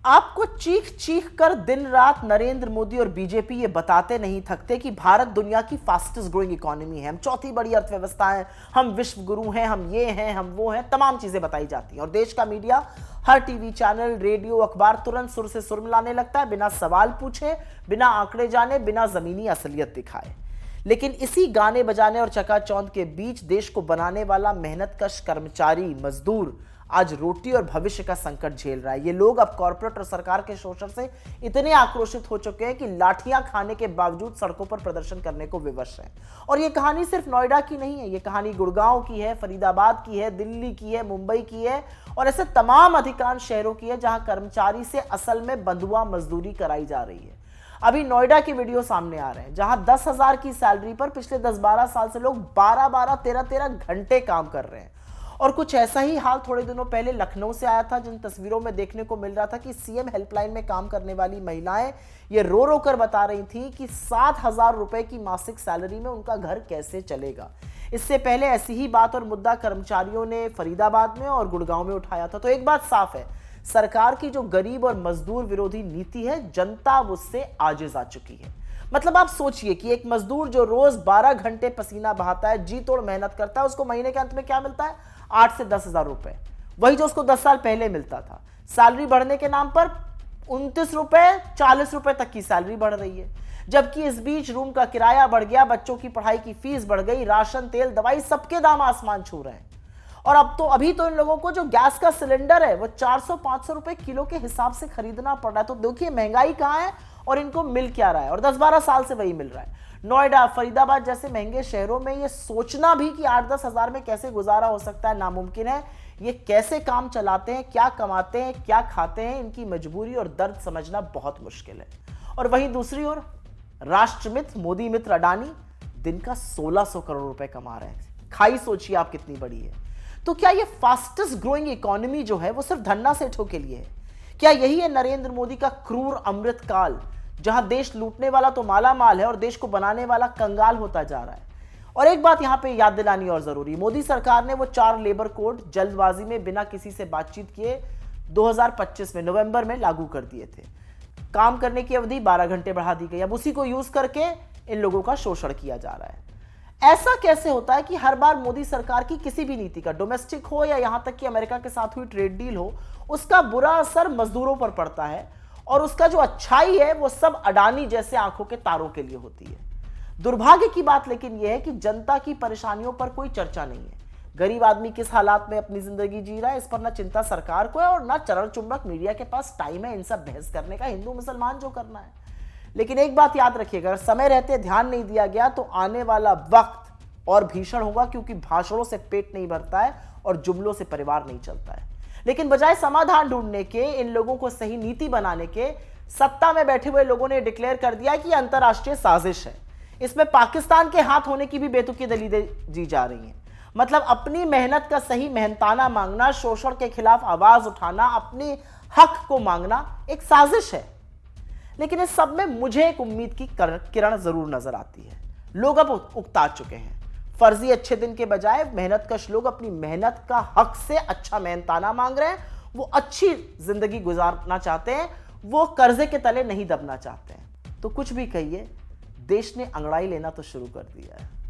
आपको चीख चीख कर दिन रात नरेंद्र मोदी और बीजेपी ये बताते नहीं थकते कि भारत दुनिया की फास्टेस्ट ग्रोइंग इकोनॉमी है, हम चौथी बड़ी अर्थव्यवस्था है, हम विश्व गुरु हैं, हम ये हैं, हम वो हैं, तमाम चीजें बताई जाती हैं। और देश का मीडिया, हर टीवी चैनल, रेडियो, अखबार तुरंत सुर से सुर मिलाने लगता है, बिना सवाल पूछे, बिना आंकड़े जाने, बिना जमीनी असलियत दिखाए। लेकिन इसी गाने बजाने और चकाचौंध के बीच देश को बनाने वाला मेहनतकश कर्मचारी, मजदूर आज रोटी और भविष्य का संकट झेल रहा है। ये लोग अब कॉर्पोरेट और सरकार के शोषण से इतने आक्रोशित हो चुके हैं कि लाठियां खाने के बावजूद सड़कों पर प्रदर्शन करने को विवश हैं। और ये कहानी सिर्फ नोएडा की नहीं है, ये कहानी गुड़गांव की है, फरीदाबाद की है, दिल्ली की है, मुंबई की है और ऐसे तमाम अधिकांश शहरों की है जहां कर्मचारी से असल में बंधुआ मजदूरी कराई जा रही है। अभी नोएडा के वीडियो सामने आ रहे हैं जहां 10,000 की सैलरी पर पिछले 10-12 साल से लोग 12-12, 13-13 घंटे काम कर रहे हैं। और कुछ ऐसा ही हाल थोड़े दिनों पहले लखनऊ से आया था, जिन तस्वीरों में देखने को मिल रहा था कि सीएम हेल्पलाइन में काम करने वाली महिलाएं ये रो रो कर बता रही थी कि 7,000 रुपए की मासिक सैलरी में उनका घर कैसे चलेगा। इससे पहले ऐसी ही बात और मुद्दा कर्मचारियों ने फरीदाबाद में और गुड़गांव में उठाया था। तो एक बात साफ है, सरकार की जो गरीब और मजदूर विरोधी नीति है, जनता उससे आजिज आ चुकी है। मतलब आप सोचिए कि एक मजदूर जो रोज 12 घंटे पसीना बहाता है, जी तोड़ मेहनत करता है, उसको महीने के अंत में क्या मिलता है? 8 से 10,000 रुपए, वही जो उसको 10 साल पहले मिलता था। सैलरी बढ़ने के नाम पर 29 रुपए, 40 रुपए तक की सैलरी बढ़ रही है। जबकि इस बीच रूम का किराया बढ़ गया, बच्चों की पढ़ाई की फीस बढ़ गई, राशन, तेल, दवाई, सबके दाम आसमान छू रहे हैं। और अभी तो इन लोगों को जो गैस का सिलेंडर है वो 400-500 रुपए किलो के हिसाब से खरीदना पड़ रहा है। तो देखिए महंगाई कहां है और इनको मिल क्या रहा है, और 10-12 साल से वही मिल रहा है। नोएडा, फरीदाबाद जैसे महंगे शहरों में ये सोचना भी कि 8-10 हजार में कैसे गुजारा हो सकता है नामुमकिन है। ये कैसे काम चलाते हैं, क्या कमाते हैं, क्या खाते हैं, इनकी मजबूरी और दर्द समझना बहुत मुश्किल है। और वहीं दूसरी ओर राष्ट्रमित्र मोदी मित्र अडानी दिन का 1600 करोड़ रुपए कमा रहे हैं। खाई सोचिए आप कितनी बड़ी है। तो क्या ये फास्टेस्ट ग्रोइंग इकोनॉमी जो है वो सिर्फ धन्ना सेठों के लिए है? क्या यही है नरेंद्र मोदी का क्रूर अमृत काल, जहां देश लूटने वाला तो माला माल है और देश को बनाने वाला कंगाल होता जा रहा है? और एक बात यहां पे याद दिलानी और जरूरी, मोदी सरकार ने वो 4 लेबर कोड जल्दबाजी में बिना किसी से बातचीत किए 2025 में नवंबर में लागू कर दिए थे। काम करने की अवधि 12 घंटे बढ़ा दी गई। अब उसी को यूज करके इन लोगों का शोषण किया जा रहा है। ऐसा कैसे होता है कि हर बार मोदी सरकार की किसी भी नीति का, डोमेस्टिक हो या यहां तक कि अमेरिका के साथ हुई ट्रेड डील हो, उसका बुरा असर मजदूरों पर पड़ता है और उसका जो अच्छाई है वो सब अडानी जैसे आंखों के तारों के लिए होती है। दुर्भाग्य की बात लेकिन यह है कि जनता की परेशानियों पर कोई चर्चा नहीं है। गरीब आदमी किस हालात में अपनी जिंदगी जी रहा है, इस पर ना चिंता सरकार को है और ना चरण चुंबक मीडिया के पास टाइम है इन सब बहस करने का, हिंदू मुसलमान जो करना है। लेकिन एक बात याद रखिएगा, अगर समय रहते ध्यान नहीं दिया गया तो आने वाला वक्त और भीषण होगा, क्योंकि भाषणों से पेट नहीं भरता है और जुमलों से परिवार नहीं चलता है। लेकिन बजाय समाधान ढूंढने के, इन लोगों को सही नीति बनाने के, सत्ता में बैठे हुए लोगों ने डिक्लेयर कर दिया कि अंतरराष्ट्रीय साजिश है। इसमें पाकिस्तान के हाथ होने की भी बेतुकी दलीलें दी जा रही हैं। मतलब अपनी मेहनत का सही मेहनताना मांगना, शोषण के खिलाफ आवाज उठाना, अपने हक को मांगना एक साजिश है। लेकिन इस सब में मुझे एक उम्मीद की किरण जरूर नजर आती है। लोग अब उकता चुके हैं। फर्जी अच्छे दिन के बजाय मेहनतकश लोग अपनी मेहनत का हक से अच्छा मेहनताना मांग रहे हैं। वो अच्छी जिंदगी गुजारना चाहते हैं, वो कर्जे के तले नहीं दबना चाहते हैं। तो कुछ भी कहिए, देश ने अंगड़ाई लेना तो शुरू कर दिया है।